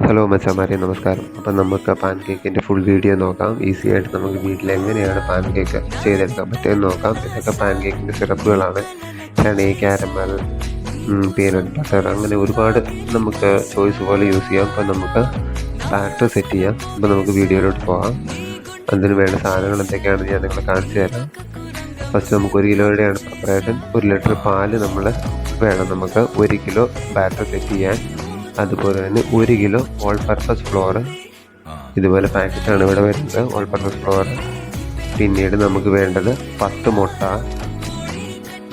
Hello മച്ചാമാരെ, നമസ്കാരം. അപ്പം നമുക്ക് പാൻ കേക്കിൻ്റെ ഫുൾ വീഡിയോ നോക്കാം. ഈസി ആയിട്ട് നമുക്ക് വീട്ടിൽ എങ്ങനെയാണ് പാൻ കേക്ക് ചെയ്തെടുക്കാൻ പറ്റുമെന്ന് നോക്കാം. ഇതൊക്കെ പാൻ കേക്കിൻ്റെ സിറപ്പുകളാണ്. ഹണി, കാരമൽ, പീനട്ട് ബട്ടർ, അങ്ങനെ ഒരുപാട് നമുക്ക് ചോയ്സ് പോലെ യൂസ് ചെയ്യാം. അപ്പം നമുക്ക് ബാറ്റർ സെറ്റ് ചെയ്യാം. അപ്പം നമുക്ക് വീഡിയോയിലോട്ട് പോകാം. അതിന് വേണ്ട സാധനങ്ങൾ എന്തൊക്കെയാണെന്ന് ഞാൻ നിങ്ങളെ കാണിച്ചു തരാം. ഫസ്റ്റ് നമുക്ക് 1 കിലോയുടെയാണ് പ്രിപ്പറേഷൻ. 1 ലിറ്റർ പാല് വേണം നമുക്ക് 1 കിലോ ബാറ്റർ സെറ്റ് ചെയ്യാൻ. അതുപോലെ തന്നെ 1 കിലോ ഓൾ പർപ്പസ് ഫ്ലോർ, ഇതുപോലെ പാക്കറ്റാണ് ഇവിടെ വരുന്നത്, ഓൾ പർപ്പസ് ഫ്ലോർ. പിന്നീട് നമുക്ക് വേണ്ടത് 10 മുട്ട.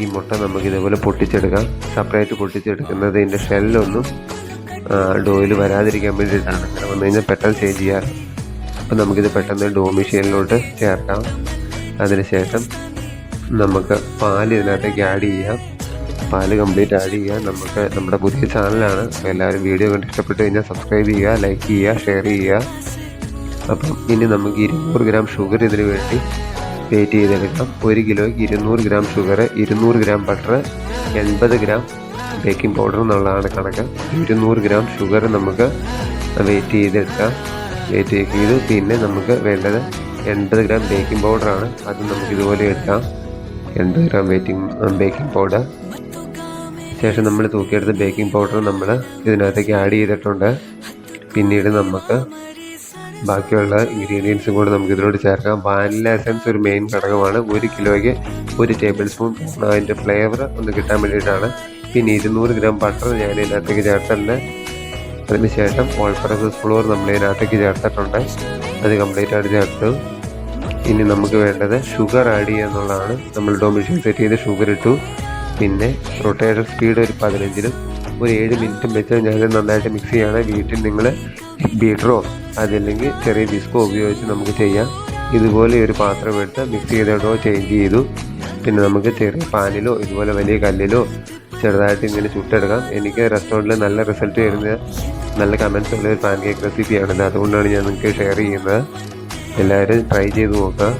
ഈ മുട്ട നമുക്ക് ഇതുപോലെ പൊട്ടിച്ചെടുക്കാം. സെപ്പറേറ്റ് പൊട്ടിച്ചെടുക്കുന്നത് ഇതിൻ്റെ ഷെല്ലൊന്നും ഡോയിൽ വരാതിരിക്കാൻ വേണ്ടിയിട്ടാണ്. അങ്ങനെ വന്നു കഴിഞ്ഞാൽ പെട്ടെന്ന് ചേഞ്ച് ചെയ്യാറ്. അപ്പം നമുക്കിത് പെട്ടെന്ന് ഡോ മെഷീനിലോട്ട് ചേർക്കാം. അതിനുശേഷം നമുക്ക് പാൽ ഇതിനകത്തേക്ക് ആഡ് ചെയ്യാം. പാല് കംപ്ലീറ്റ് ആഡ് ചെയ്യുക. നമുക്ക് നമ്മുടെ പുതിയ ചാനലാണ്, അപ്പോൾ എല്ലാവരും വീഡിയോ കണ്ട് ഇഷ്ടപ്പെട്ട് കഴിഞ്ഞാൽ സബ്സ്ക്രൈബ് ചെയ്യുക, ലൈക്ക് ചെയ്യുക, ഷെയർ ചെയ്യുക. അപ്പം ഇനി നമുക്ക് 200 ഗ്രാം ഷുഗർ ഇതിന് വേണ്ടി വെയിറ്റ് ചെയ്തെടുക്കാം. 1 കിലോയ്ക്ക് 200 gram sugar, 200 gram butter, 80 gram baking powder എന്നുള്ളതാണ് കണക്ക്. 200 ഗ്രാം ഷുഗർ നമുക്ക് വെയിറ്റ് ചെയ്തെടുക്കാം. വെയിറ്റ് ചെയ്തു. പിന്നെ നമുക്ക് വേണ്ടത് 80 ഗ്രാം ബേക്കിംഗ് പൗഡറാണ്. അത് നമുക്ക് ഇതുപോലെ എടുക്കാം. 80 ഗ്രാം ബേക്കിംഗ് പൗഡർ. ശേഷം നമ്മൾ തൂക്കിയെടുത്ത ബേക്കിംഗ് പൗഡർ നമ്മൾ ഇതിനകത്തേക്ക് ആഡ് ചെയ്തിട്ടുണ്ട്. പിന്നീട് നമുക്ക് ബാക്കിയുള്ള ഇൻഗ്രീഡിയൻസും കൂടെ നമുക്ക് ഇതിനോട് ചേർക്കാം. വാനില എസൻസ് ഒരു മെയിൻ ഘടകമാണ്. 1 കിലോയ്ക്ക് 1 ടേബിൾ സ്പൂൺ, അതിൻ്റെ ഫ്ലേവർ ഒന്ന് കിട്ടാൻ വേണ്ടിയിട്ടാണ്. പിന്നെ 200 ഗ്രാം ബട്ടർ ഞാൻ ഇതിനകത്തേക്ക് ചേർത്തിട്ടുണ്ട്. അതിനുശേഷം ഓൾ പർപ്പസ് ഫ്ലോർ നമ്മൾ ഇതിനകത്തേക്ക് ചേർത്തിട്ടുണ്ട്. അത് കംപ്ലീറ്റ് ആയിട്ട് ചേർത്തു. ഇനി നമുക്ക് വേണ്ടത് ഷുഗർ ആഡ് ചെയ്യുക എന്നുള്ളതാണ്. നമ്മൾ ഡോ മെഷീൻ സെറ്റ് ചെയ്ത് ഷുഗർ ഇട്ടു. പിന്നെ റൊട്ടേറ്റർ സ്പീഡ് ഒരു 15-ലും ഒരു 7 മിനിറ്റും വെച്ച് ഞാൻ നന്നായിട്ട് മിക്സ് ചെയ്യാണ്. വീട്ടിൽ നിങ്ങൾ ബീറ്ററോ അതല്ലെങ്കിൽ ചെറിയ വിസ്കോ ഉപയോഗിച്ച് നമുക്ക് ചെയ്യാം. ഇതുപോലെ ഒരു പാത്രം എടുത്ത് മിക്സ് ചെയ്തിട്ടോ ചേഞ്ച് ചെയ്തു. പിന്നെ നമുക്ക് ചെറിയ പാനിലോ ഇതുപോലെ വലിയ കല്ലിലോ ചെറുതായിട്ട് ഇങ്ങനെ ചുട്ടെടുക്കാം. എനിക്ക് റെസ്റ്റോറൻറ്റിൽ നല്ല റിസൾട്ട് വരുന്ന നല്ല കമൻസ് ഉള്ള ഒരു പാൻ കേക്ക് റെസിപ്പിയാണിത്. അതുകൊണ്ടാണ് ഞാൻ നിങ്ങൾക്ക് ഷെയർ ചെയ്യുന്നത്. എല്ലാവരും ട്രൈ ചെയ്ത് നോക്കുക.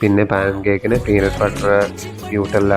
പിന്നെ പാൻ കേക്കിന് പീനട്ട് ബട്ടർ, ന്യൂട്ടല്ല,